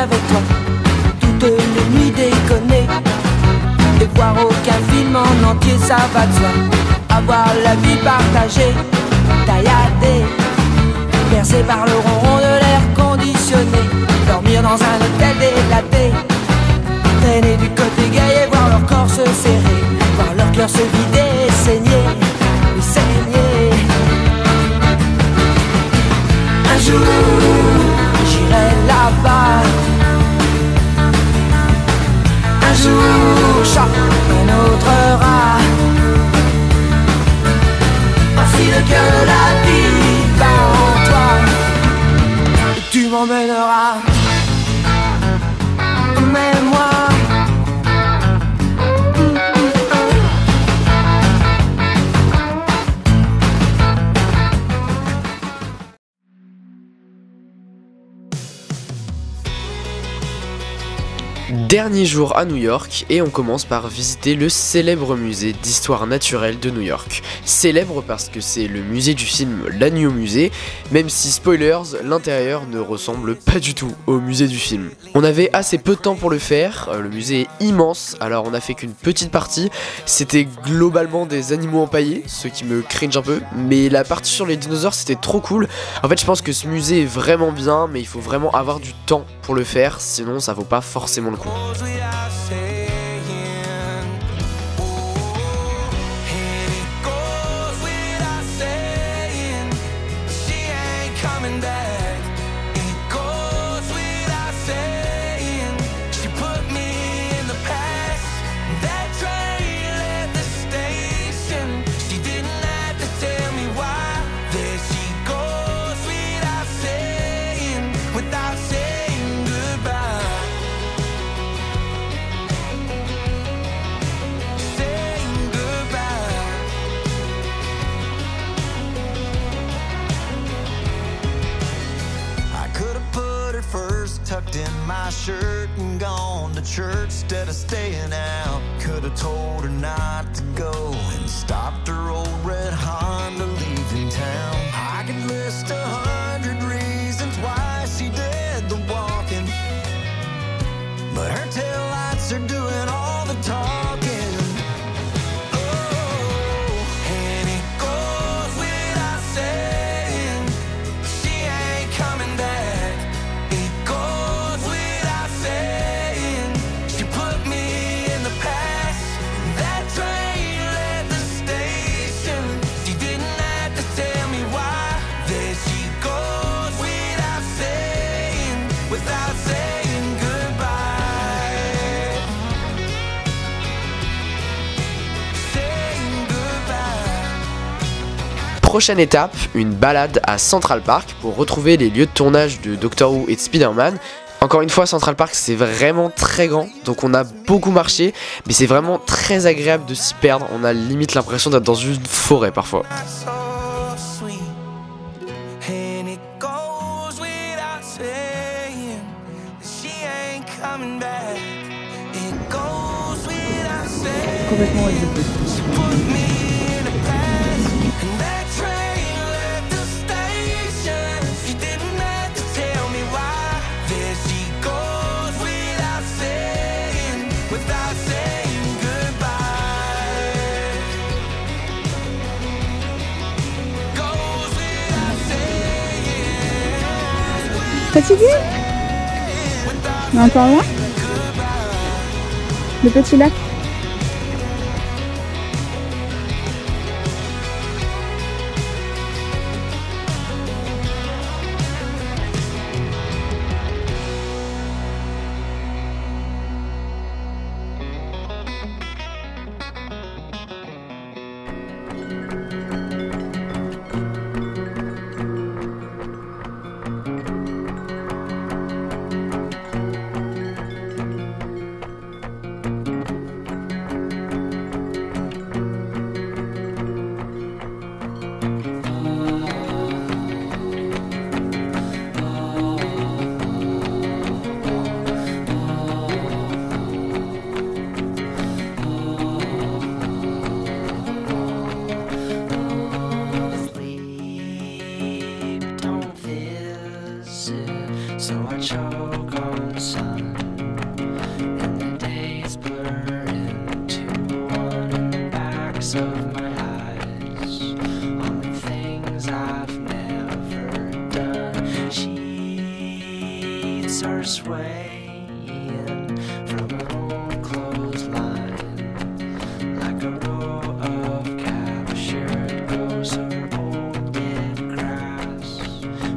avec toi, toutes les nuits déconner, et voir aucun film en entier, ça va de soi. Avoir la vie partagée, tailladée, bercée par le ronron de l'air conditionné, dormir dans un hôtel délaté, traîner du côté gay et voir leur corps se serrer, voir leur cœur se vider et saigner, et saigner. Un jour, j'irai là-bas. Un jour, chacun notre rat. Ainsi le cœur de la vie bat en toi, et tu m'emmèneras. Mais moi, dernier jour à New York et on commence par visiter le célèbre musée d'histoire naturelle de New York. Célèbre parce que c'est le musée du film L'Agneau Musée, même si spoilers, l'intérieur ne ressemble pas du tout au musée du film. On avait assez peu de temps pour le faire, le musée est immense, alors on a fait qu'une petite partie, c'était globalement des animaux empaillés, ce qui me cringe un peu, mais la partie sur les dinosaures c'était trop cool. En fait je pense que ce musée est vraiment bien, mais il faut vraiment avoir du temps pour le faire, sinon ça vaut pas forcément le coup. Tucked in my shirt and gone to church instead of staying out. Could have told her not to go and stopped her old red Honda leaving town. I could list 100 reasons why she did the walking, but her taillights are doing all the talking. Prochaine étape, une balade à Central Park pour retrouver les lieux de tournage de Doctor Who et de Spider-Man. Encore une fois, Central Park c'est vraiment très grand, donc on a beaucoup marché, mais c'est vraiment très agréable de s'y perdre, on a limite l'impression d'être dans une forêt parfois. Complètement exécuté. Fatigué? On est encore loin? Le petit lac? So I choke on sun, and the days blur into one in the backs of my eyes, on the things I've never done. Sheets are swaying from an old clothesline, like a row of captured ghosts of old dead grass.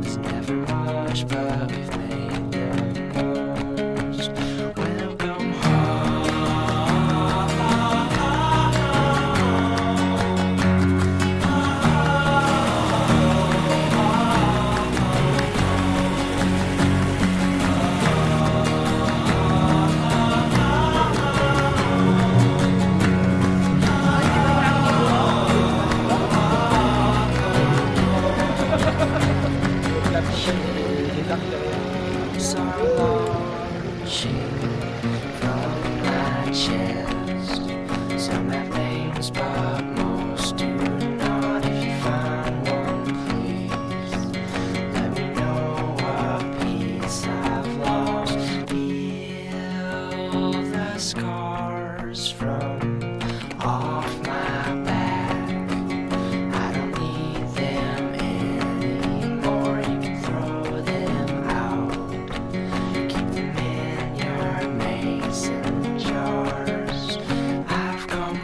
There's never much, but we've made the most. Welcome are launching from my chest. Some have names, but most do not. If you find one, please let me know what piece I've lost. Heal the scars from off my back. I don't need them anymore. You can throw them out. Keep them in your mason jars. I've come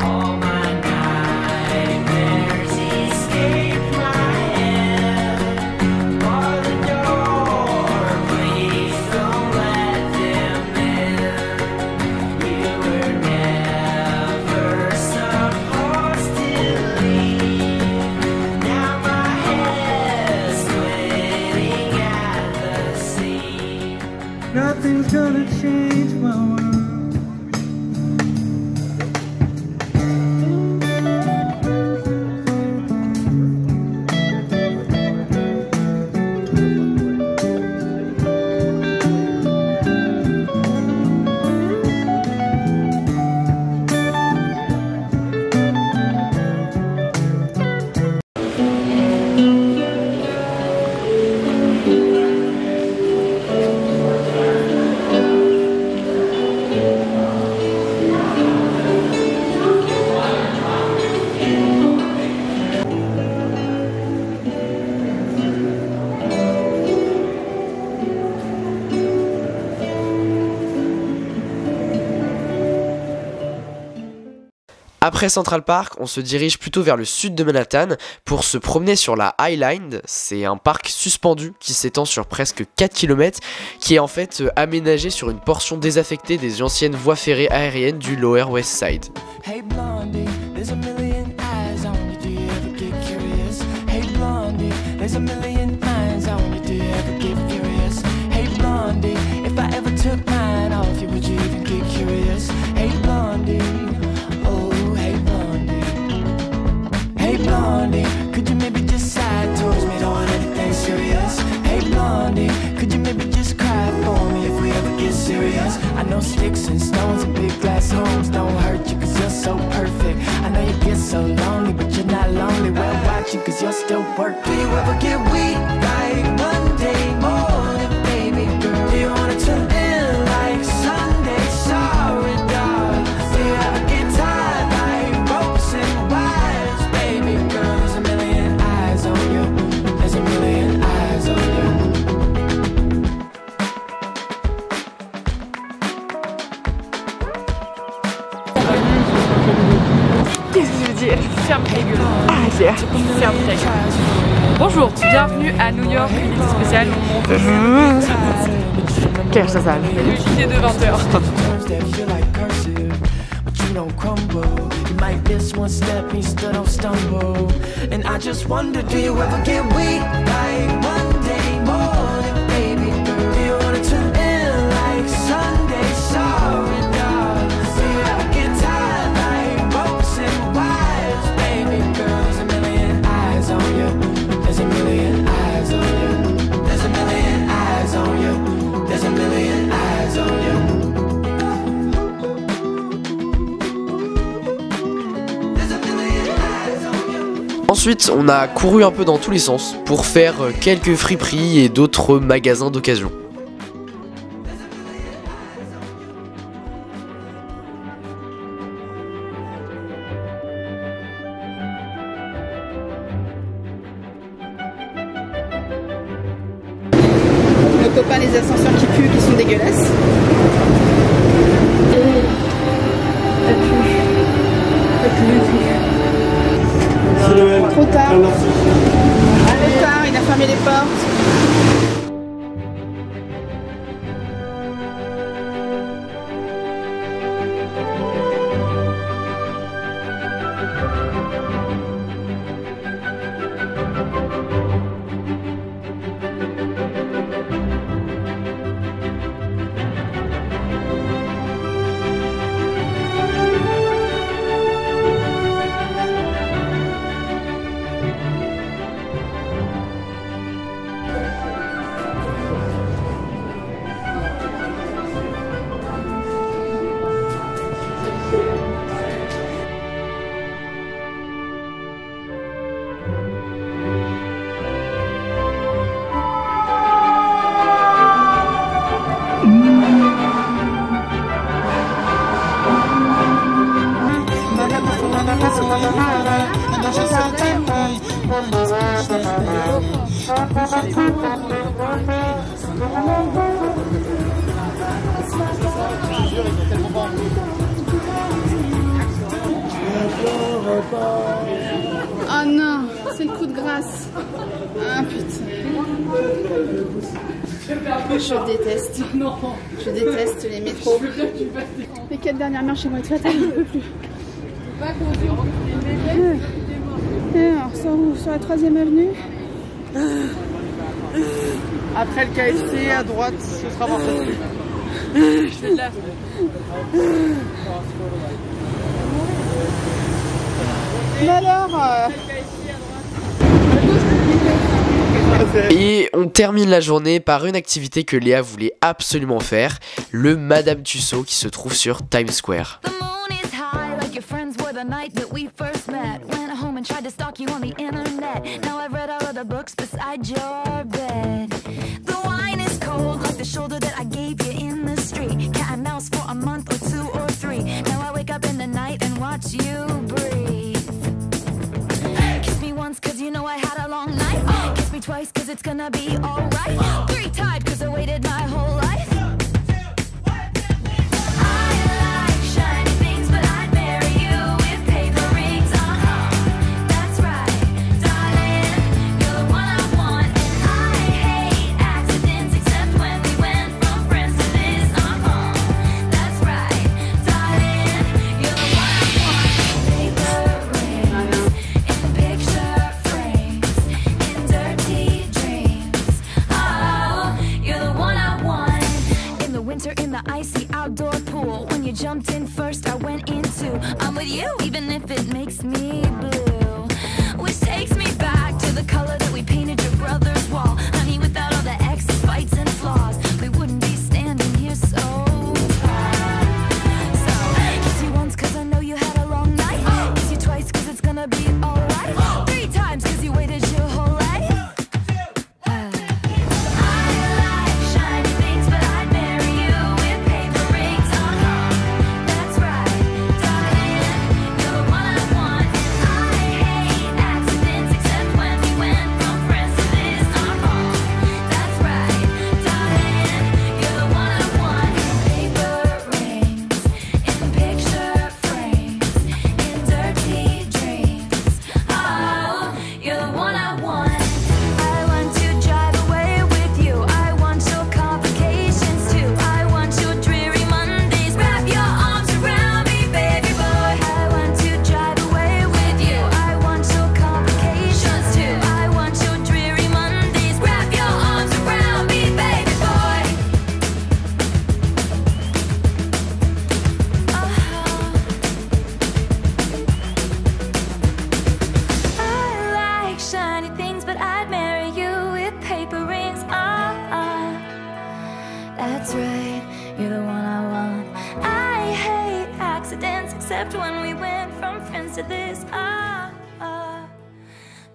all my nightmares escape my head. Bar the door, please don't let them in. You were never supposed to leave. Now my head's splitting at the seams. Nothing's gonna change my world. Après Central Park, on se dirige plutôt vers le sud de Manhattan pour se promener sur la High Line. C'est un parc suspendu qui s'étend sur presque 4 km, qui est en fait aménagé sur une portion désaffectée des anciennes voies ferrées aériennes du Lower West Side. Hey Blondie, there's a million eyes on you. Do you ever get curious? Hey Blondie, there's a million minds on you. Do you ever get curious? Hey Blondie, if I ever took mine off you, would you even get curious? Hey Blondie, oh hey Blondie. Hey Blondie, could you maybe just side towards me? Don't want anything serious. Hey Blondie, could you maybe just cry for me if we ever get serious? I know sticks and stones and big glass homes don't hurt you cause you're so perfect. I know you get so lonely but you're not lonely. Well watch you cause you're still working. Do you ever get weak like Monday morning, baby girl? Do you want it to end like Sunday? Sorry darling. Do you ever get tired like ropes and wires, baby girl? There's a million eyes on you. There's a million eyes on you. Qu'est-ce que je veux dire? Ferme ta gueule. Ah, ferme ta gueule. Bonjour, bienvenue à New York, unité spéciale. Quelle heure ça sale? Unité de 20h. no crumble. You might miss one step and you still don't stumble. And I just wonder, do you ever get weak like Monday morning, baby girl? Do you wanna tune in like Sunday, sorry, darling? Do you ever get tired like ropes and wires, baby girl? There's a million eyes on you. There's a million eyes on you. There's a million eyes on you. There's a million eyes on you. Ensuite, on a couru un peu dans tous les sens pour faire quelques friperies et d'autres magasins d'occasion. Nos copains les ascenseurs qui puent, qui sont dégueulasses. Trop tard. Trop tard, il a fermé les portes. Oh non, c'est le coup de grâce. Ah putain. Je déteste. Je déteste les métros. Les 4 dernières marches vont être fatales, je ne peux plus. Alors, sur la 3e avenue. Après le KFC à droite, ce sera parfait. Mais alors Et on termine la journée par une activité que Léa voulait absolument faire, le Madame Tussauds qui se trouve sur Times Square. Cause you know I had a long night. Kiss me twice cause it's gonna be alright. 3 times cause I waited my whole life. I like shiny things but I'd marry you with paper rings. That's right, darling, you're the one I want. And I hate accidents except when we went from friends to this. That's right, darling, you're the one I want. Paper rings in picture. In the icy outdoor pool, when you jumped in first, I went in too. I'm with you, even if it makes me blue. Which takes me back to the color that we painted your brother's wall. Honey, without all the exes, fights and flaws, we wouldn't be standing here so proud. So, kiss you once cause I know you had a long night. Kiss you twice cause it's gonna be alright. 3 times cause you waited your whole life. distance, except when we went from friends to this.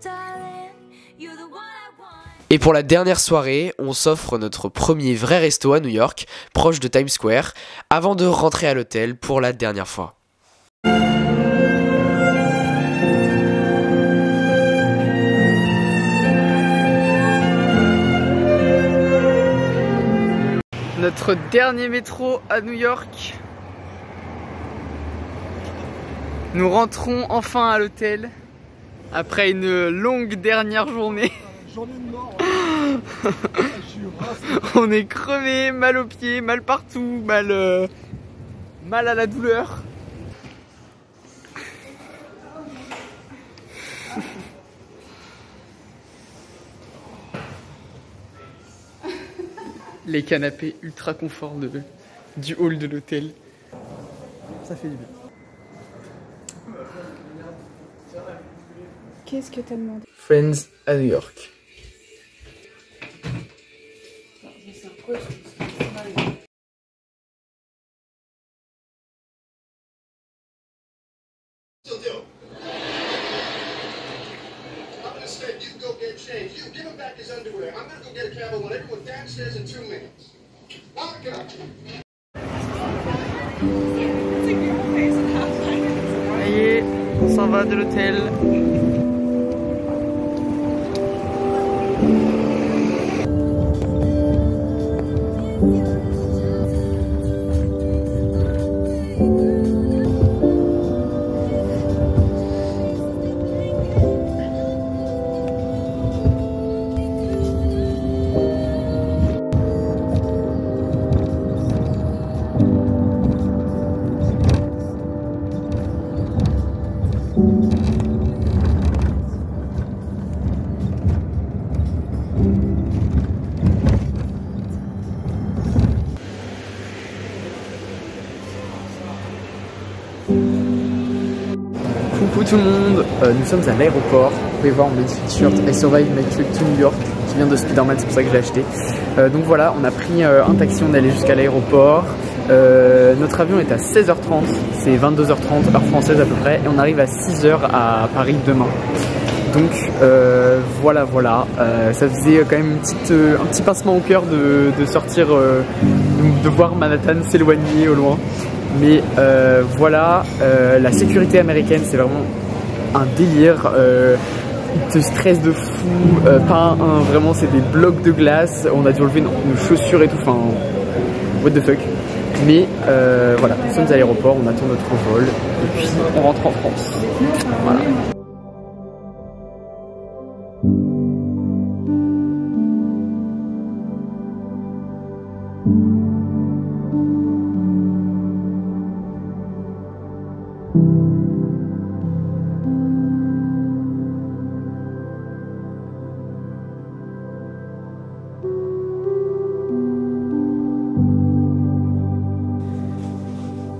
Darling, you're the one I want. Et pour la dernière soirée, on s'offre notre premier vrai resto à New York, proche de Times Square, avant de rentrer à l'hôtel pour la dernière fois. Notre dernier métro à New York. Nous rentrons enfin à l'hôtel après une longue dernière journée. Journée de mort. On est crevé, mal aux pieds, mal partout, mal à la douleur. Les canapés ultra confort du hall de l'hôtel. Ça fait du bien. Qu'est-ce que t'as demandé? Friends à New York. Ça y est, on s'en va de l'hôtel. Coucou tout le monde, nous sommes à l'aéroport. Vous pouvez voir mon t-shirt I Survive My Trip to New York qui vient de Spider-Man, c'est pour ça que je l'ai acheté. Donc voilà, on a pris un taxi, on est allé jusqu'à l'aéroport. Notre avion est à 16h30, c'est 22h30 heure française à peu près, et on arrive à 6h à Paris demain. Donc voilà, ça faisait quand même un petit pincement au cœur de sortir, de voir Manhattan s'éloigner au loin. Mais voilà, la sécurité américaine c'est vraiment un délire, ils te stressent de fou, vraiment c'est des blocs de glace, on a dû enlever nos chaussures et tout, enfin what the fuck. Mais voilà, nous sommes à l'aéroport, on attend notre vol et puis on rentre en France. Voilà.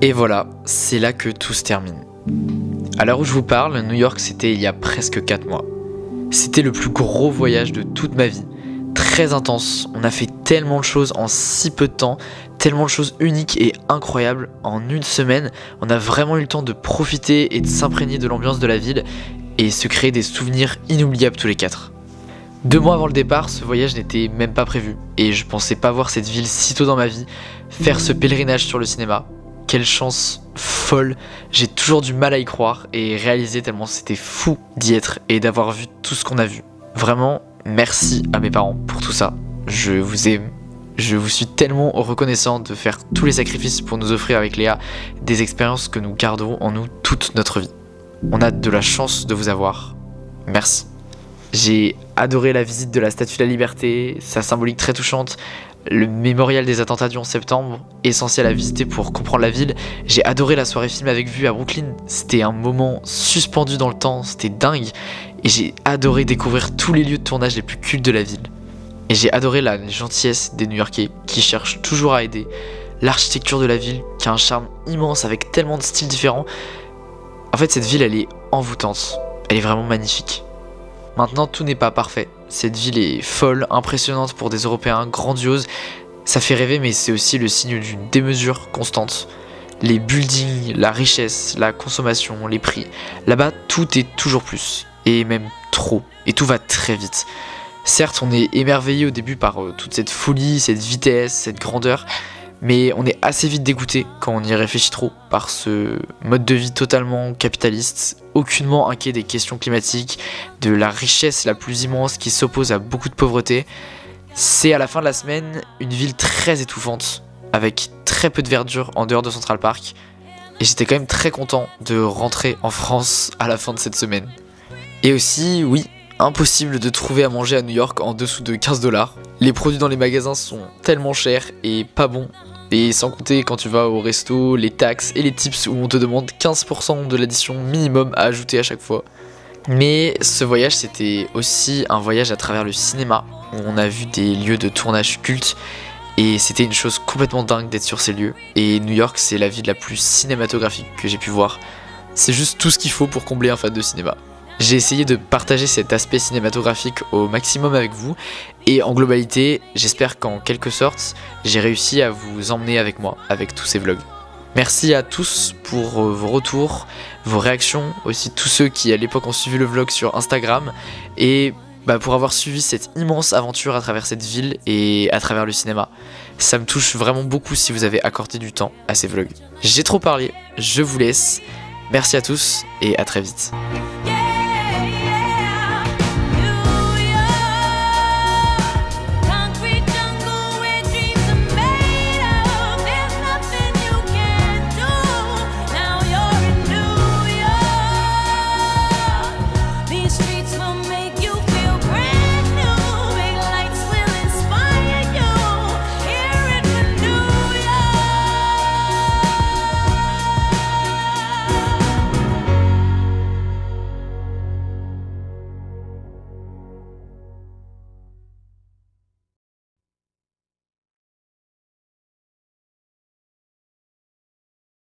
Et voilà, c'est là que tout se termine. À l'heure où je vous parle, New York c'était il y a presque 4 mois. C'était le plus gros voyage de toute ma vie. Très intense, on a fait tellement de choses en si peu de temps, tellement de choses uniques et incroyables. En une semaine, on a vraiment eu le temps de profiter et de s'imprégner de l'ambiance de la ville et se créer des souvenirs inoubliables tous les 4. 2 mois avant le départ, ce voyage n'était même pas prévu et je pensais pas voir cette ville si tôt dans ma vie, faire ce pèlerinage sur le cinéma. Quelle chance folle, j'ai toujours du mal à y croire et réaliser tellement c'était fou d'y être et d'avoir vu tout ce qu'on a vu. Vraiment, merci à mes parents pour tout ça, je vous aime, je vous suis tellement reconnaissant de faire tous les sacrifices pour nous offrir avec Léa des expériences que nous garderons en nous toute notre vie. On a de la chance de vous avoir, merci. J'ai adoré la visite de la Statue de la Liberté, sa symbolique très touchante, le mémorial des attentats du 11 septembre, essentiel à visiter pour comprendre la ville. J'ai adoré la soirée film avec vue à Brooklyn, c'était un moment suspendu dans le temps, c'était dingue. Et j'ai adoré découvrir tous les lieux de tournage les plus cultes de la ville. Et j'ai adoré la gentillesse des New-Yorkais qui cherchent toujours à aider, l'architecture de la ville qui a un charme immense avec tellement de styles différents. En fait cette ville elle est envoûtante, elle est vraiment magnifique. Maintenant tout n'est pas parfait, cette ville est folle, impressionnante pour des Européens, grandiose, ça fait rêver mais c'est aussi le signe d'une démesure constante. Les buildings, la richesse, la consommation, les prix. Là-bas, tout est toujours plus. Et même trop. Et tout va très vite. Certes, on est émerveillé au début par toute cette folie, cette vitesse, cette grandeur. Mais on est assez vite dégoûté quand on y réfléchit trop par ce mode de vie totalement capitaliste, aucunement inquiet des questions climatiques, de la richesse la plus immense qui s'oppose à beaucoup de pauvreté. C'est à la fin de la semaine une ville très étouffante, avec très peu de verdure en dehors de Central Park. Et j'étais quand même très content de rentrer en France à la fin de cette semaine. Et aussi, oui, impossible de trouver à manger à New York en dessous de 15 $. Les produits dans les magasins sont tellement chers et pas bons. Et sans compter quand tu vas au resto, les taxes et les tips où on te demande 15% de l'addition minimum à ajouter à chaque fois. Mais ce voyage, c'était aussi un voyage à travers le cinéma, où on a vu des lieux de tournage cultes. Et c'était une chose complètement dingue d'être sur ces lieux. Et New York, c'est la ville la plus cinématographique que j'ai pu voir. C'est juste tout ce qu'il faut pour combler un fan de cinéma. J'ai essayé de partager cet aspect cinématographique au maximum avec vous et en globalité, j'espère qu'en quelque sorte, j'ai réussi à vous emmener avec moi, avec tous ces vlogs. Merci à tous pour vos retours, vos réactions, aussi tous ceux qui à l'époque ont suivi le vlog sur Instagram et pour avoir suivi cette immense aventure à travers cette ville et à travers le cinéma. Ça me touche vraiment beaucoup si vous avez accordé du temps à ces vlogs. J'ai trop parlé, je vous laisse. Merci à tous et à très vite.